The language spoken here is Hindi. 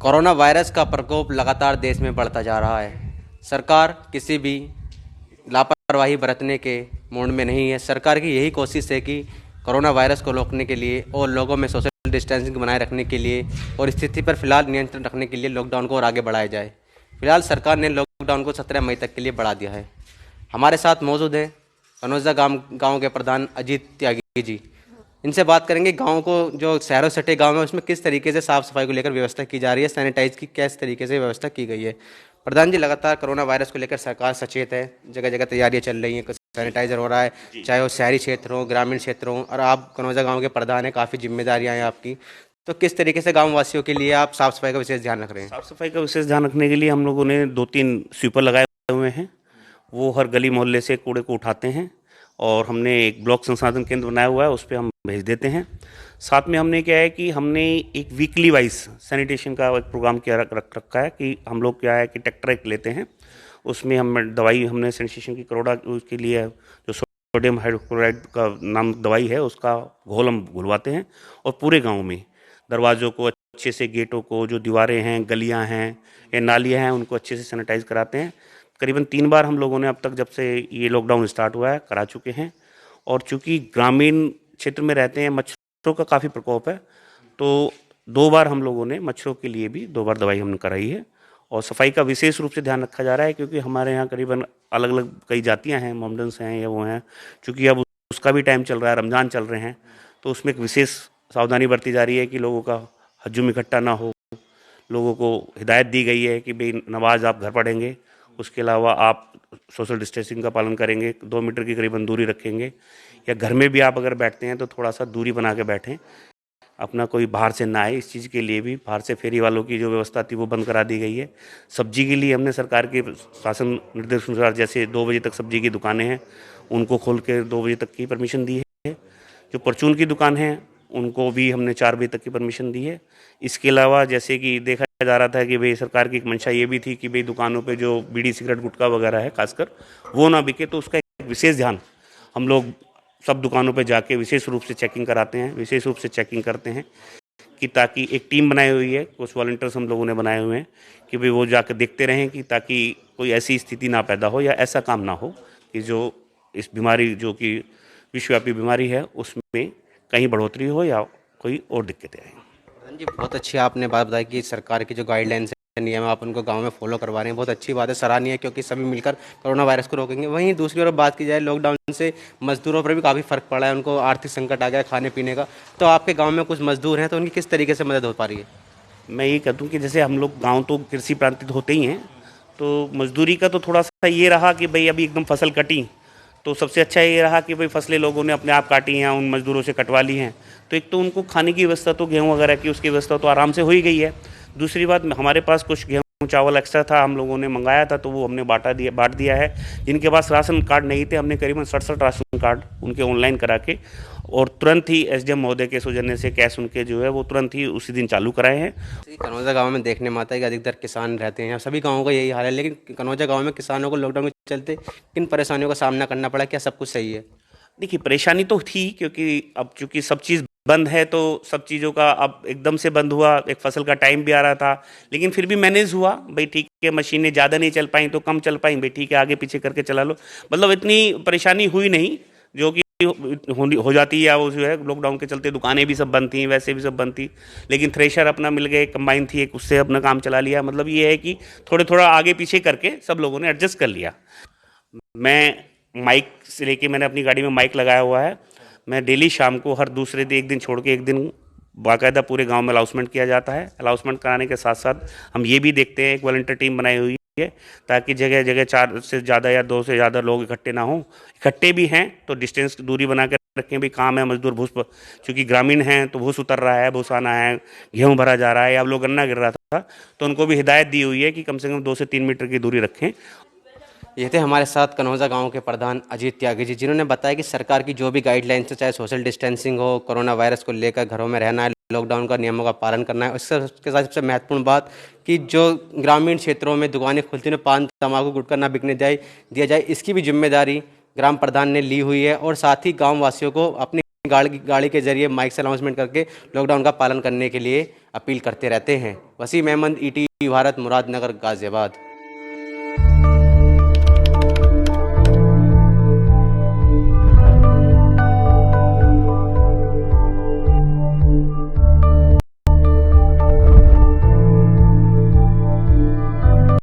कोरोना वायरस का प्रकोप लगातार देश में बढ़ता जा रहा है। सरकार किसी भी लापरवाही बरतने के मूड में नहीं है। सरकार की यही कोशिश है कि कोरोना वायरस को रोकने के लिए और लोगों में सोशल डिस्टेंसिंग बनाए रखने के लिए और स्थिति पर फिलहाल नियंत्रण रखने के लिए लॉकडाउन को और आगे बढ़ाया जाए। फिलहाल सरकार ने लॉकडाउन को 17 मई तक के लिए बढ़ा दिया है। हमारे साथ मौजूद हैं कनौजा गांव के प्रधान अजीत त्यागी जी। इनसे बात करेंगे गांव को, जो शहरों सटे गांव है उसमें किस तरीके से साफ सफाई को लेकर व्यवस्था की जा रही है, सैनिटाइज की किस तरीके से व्यवस्था की गई है। प्रधान जी, लगातार कोरोना वायरस को लेकर सरकार सचेत है, जगह जगह तैयारियां चल रही हैं, सैनिटाइजर हो रहा है, चाहे वो शहरी क्षेत्र हो, ग्रामीण क्षेत्र हो, और आप कनौजा गाँव के प्रधान हैं, काफ़ी जिम्मेदारियाँ हैं आपकी। तो किस तरीके से गाँव वासियों के लिए आप साफ सफाई का विशेष ध्यान रख रहे हैं? साफ सफाई का विशेष ध्यान रखने के लिए हम लोगों ने 2-3 स्वीपर लगाए हुए हैं। वो हर गली मोहल्ले से कूड़े को उठाते हैं और हमने एक ब्लॉक संसाधन केंद्र बनाया हुआ है, उस पर हम भेज देते हैं। साथ में हमने क्या है कि हमने एक वीकली वाइज सैनिटेशन का एक प्रोग्राम किया रख रखा है कि हम लोग क्या है कि ट्रैक्टर एक लेते हैं, उसमें हम दवाई हमने सैनिटेशन की करोड़ा उसके लिए जो सोडियम हाइड्रोक्लोराइड का नाम दवाई है उसका घोल हम घुलवाते हैं और पूरे गाँव में दरवाज़ों को अच्छे से, गेटों को, जो दीवारें हैं, गलियां हैं या नालियां हैं, उनको अच्छे से सैनिटाइज कराते हैं। करीबन 3 बार हम लोगों ने अब तक, जब से ये लॉकडाउन स्टार्ट हुआ है, करा चुके हैं। और चूंकि ग्रामीण क्षेत्र में रहते हैं, मच्छरों का काफ़ी प्रकोप है, तो 2 बार हम लोगों ने मच्छरों के लिए भी 2 बार दवाई हमने कराई है। और सफाई का विशेष रूप से ध्यान रखा जा रहा है, क्योंकि हमारे यहाँ करीबन अलग अलग कई जातियाँ हैं, मोमडन्स हैं या वो हैं, चूँकि अब उसका भी टाइम चल रहा है, रमज़ान चल रहे हैं, तो उसमें एक विशेष सावधानी बरती जा रही है कि लोगों का हजूम इकट्ठा ना हो। लोगों को हिदायत दी गई है कि भाई नमाज आप घर पढ़ेंगे, उसके अलावा आप सोशल डिस्टेंसिंग का पालन करेंगे, 2 मीटर की करीबन दूरी रखेंगे, या घर में भी आप अगर बैठते हैं तो थोड़ा सा दूरी बना के बैठें, अपना कोई बाहर से ना आए। इस चीज़ के लिए भी बाहर से फेरी वालों की जो व्यवस्था थी वो बंद करा दी गई है। सब्जी के लिए हमने सरकार के शासन निर्देश अनुसार, जैसे 2 बजे तक सब्जी की दुकानें हैं उनको खोल के 2 बजे तक की परमिशन दी है। जो परचून की दुकान है उनको भी हमने 4 बजे तक की परमिशन दी है। इसके अलावा जैसे कि देखा जा रहा था कि भाई सरकार की एक मंशा ये भी थी कि भाई दुकानों पे जो बीड़ी सिगरेट गुटखा वगैरह है खासकर वो ना बिके, तो उसका एक विशेष ध्यान हम लोग सब दुकानों पे जाके विशेष रूप से चेकिंग कराते हैं, विशेष रूप से चेकिंग करते हैं कि ताकि एक टीम बनाई हुई है, कुछ वॉलंटियर्स हम लोगों ने बनाए हुए हैं कि भाई वो जाकर देखते रहें कि ताकि कोई ऐसी स्थिति ना पैदा हो या ऐसा काम ना हो कि जो इस बीमारी, जो कि विश्वव्यापी बीमारी है, उसमें कहीं बढ़ोतरी हो या कोई और दिक्कतें आएँ। प्रधान जी, बहुत अच्छी आपने बात बताई कि सरकार की जो गाइडलाइंस है, नियम है, आप उनको गांव में फॉलो करवा रहे हैं, बहुत अच्छी बात है, सराहनीय है, क्योंकि सभी मिलकर कोरोना वायरस को रोकेंगे। वहीं दूसरी ओर बात की जाए, लॉकडाउन से मजदूरों पर भी काफ़ी फर्क पड़ा है, उनको आर्थिक संकट आ गया है खाने पीने का। तो आपके गाँव में कुछ मजदूर हैं, तो उनकी किस तरीके से मदद हो पा रही है? मैं ये कहता हूँ कि जैसे हम लोग गांव तो कृषि प्रांतित होते ही हैं, तो मजदूरी का तो थोड़ा सा ये रहा कि भाई अभी एकदम फसल कटी, तो सबसे अच्छा ये रहा कि भाई फसलें लोगों ने अपने आप काटी हैं, उन मजदूरों से कटवा ली हैं। तो एक तो उनको खाने की व्यवस्था, तो गेहूँ वगैरह की उसकी व्यवस्था तो आराम से हो ही गई है। दूसरी बात, हमारे पास कुछ गेहूँ चावल एक्स्ट्रा था, हम लोगों ने मंगाया था, तो वो हमने बांट दिया है। जिनके पास राशन कार्ड नहीं थे, हमने करीबन 67 राशन कार्ड उनके ऑनलाइन करा के और तुरंत ही एसडीएम महोदय के सौजन्य से कैश उनके जो है वो तुरंत ही उसी दिन चालू कराए हैं। कनौजा गांव में देखने में आता है कि अधिकतर किसान रहते हैं, सभी गाँवों का यही हाल है, लेकिन कनौजा गाँव में किसानों को लॉकडाउन के चलते किन परेशानियों का सामना करना पड़ा? क्या सब कुछ सही है? देखिए, परेशानी तो थी, क्योंकि अब चूंकि सब चीज़ बंद है तो सब चीज़ों का अब एकदम से बंद हुआ, एक फसल का टाइम भी आ रहा था, लेकिन फिर भी मैनेज हुआ। भाई ठीक है, मशीनें ज़्यादा नहीं चल पाई तो कम चल पाई, भाई ठीक है आगे पीछे करके चला लो, मतलब इतनी परेशानी हुई नहीं जो कि हो जाती है। या वो जो है लॉकडाउन के चलते दुकानें भी सब बंद थी, वैसे भी सब बंद थी, लेकिन थ्रेशर अपना मिल गए, कंबाइन थी एक, उससे अपना काम चला लिया। मतलब ये है कि थोड़े थोड़ा आगे पीछे करके सब लोगों ने एडजस्ट कर लिया। मैं माइक से लेके, मैंने अपनी गाड़ी में माइक लगाया हुआ है, मैं डेली शाम को हर दूसरे दिन, एक दिन छोड़ के एक दिन बाकायदा पूरे गांव में अनाउंसमेंट किया जाता है। अनाउंसमेंट कराने के साथ साथ हम ये भी देखते हैं, एक वॉलंटियर टीम बनाई हुई है ताकि जगह जगह 4 से ज़्यादा या 2 से ज़्यादा लोग इकट्ठे ना हों। इकट्ठे भी हैं तो डिस्टेंस की दूरी बना के रखें। भी काम है, मजदूर भूस, चूँकि ग्रामीण हैं तो भूस उतर रहा है, भूसाना है, गेहूँ भरा जा रहा है, या अब लोग गन्ना गिर रहा था, तो उनको भी हिदायत दी हुई है कि कम से कम 2 से 3 मीटर की दूरी रखें। ये थे हमारे साथ कनौजा गांव के प्रधान अजीत त्यागी जी, जिन्होंने बताया कि सरकार की जो भी गाइडलाइंस है, चाहे सोशल डिस्टेंसिंग हो, कोरोना वायरस को लेकर घरों में रहना है, लॉकडाउन का नियमों का पालन करना है, उसके साथ सबसे महत्वपूर्ण बात कि जो ग्रामीण क्षेत्रों में दुकानें खुलती हैं, पान तंबाकू गुटखा ना बिकने दिया जाए, इसकी भी जिम्मेदारी ग्राम प्रधान ने ली हुई है। और साथ ही गाँव वासियों को अपनी गाड़ी के जरिए माइक से अनाउंसमेंट करके लॉकडाउन का पालन करने के लिए अपील करते रहते हैं। वसीम अहमद, ईटीवी भारत, मुरादनगर, गाजियाबाद।